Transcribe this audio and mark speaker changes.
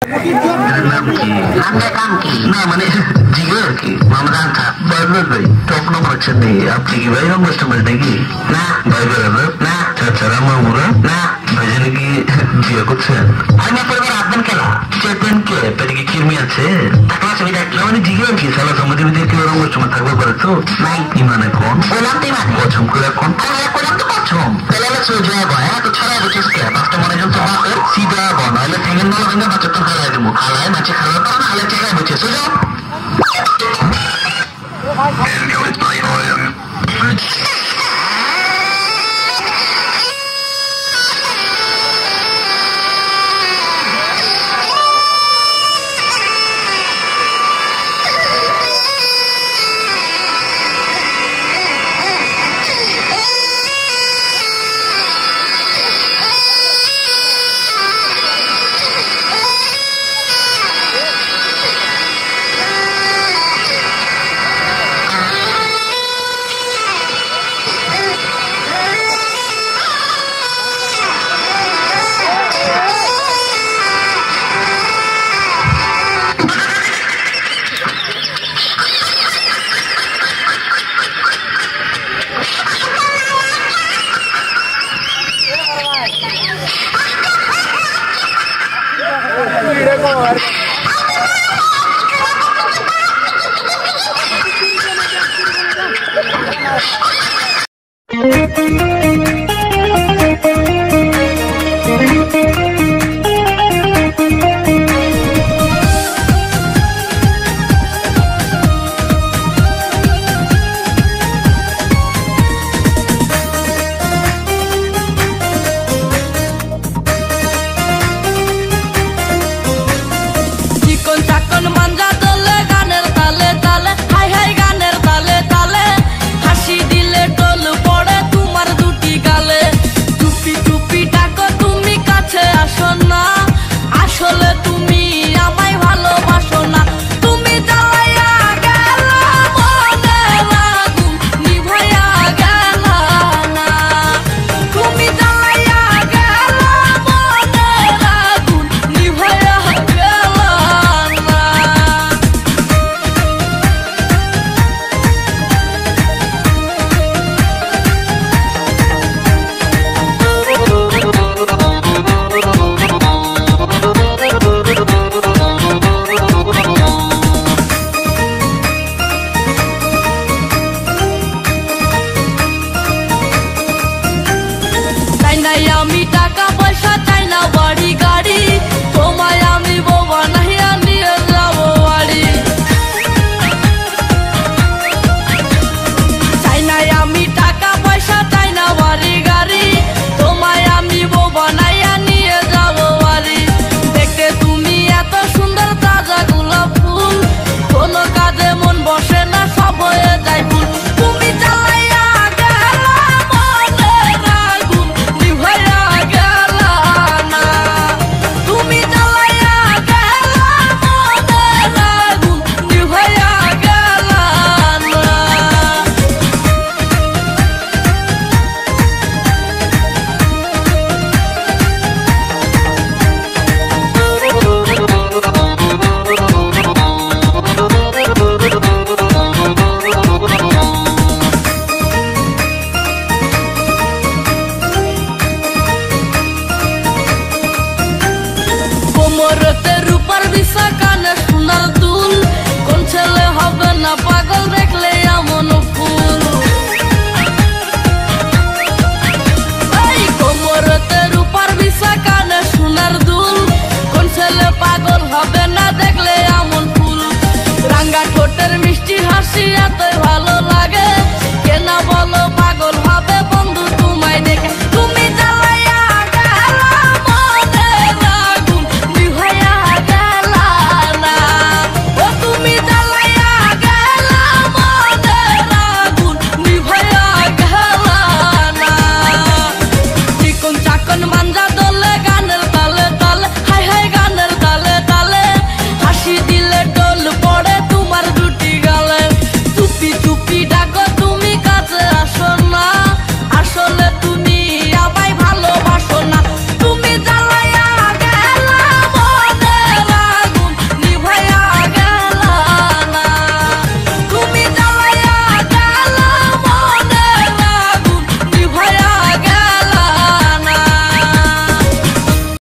Speaker 1: নাম কি? নামটা কাম কি? না মানে জিগে আর কি। মামরান খা বারবার ভাই টপ নম্বর আছেন নেই। আপনি কি ভাই রং কাস্টমার নাকি? না ভাই বেড়াবে না চাচারা মামুরা না ভাইজান কি বিয়ে করছেন? আমি পরিবার আদন কেলা চেতেন কে পেটে কিরমি আছে টাকা সুবিধা কি মানে জিগে আর কি সালা সমাজে ভিতরে কি রং কাস্টমার থাকবে পারে তো নাই ইমানে কোন বললাম তো ইমানে পছম করে কোন তাহলে করলাম তো পছম তাহলে সোজা গয়া তো ছড়া বুঝিস কে বাস্তব মনে যন্ত্র বাকের সিধা বনাইলে ঠেঙ্গেন নলা ভেঙে বাচ্চা তো খাওয়াই দেবো খালায় মাছে খাওয়া পারে না খালে ঠেকায় বুঝে সোজা
Speaker 2: Thank you.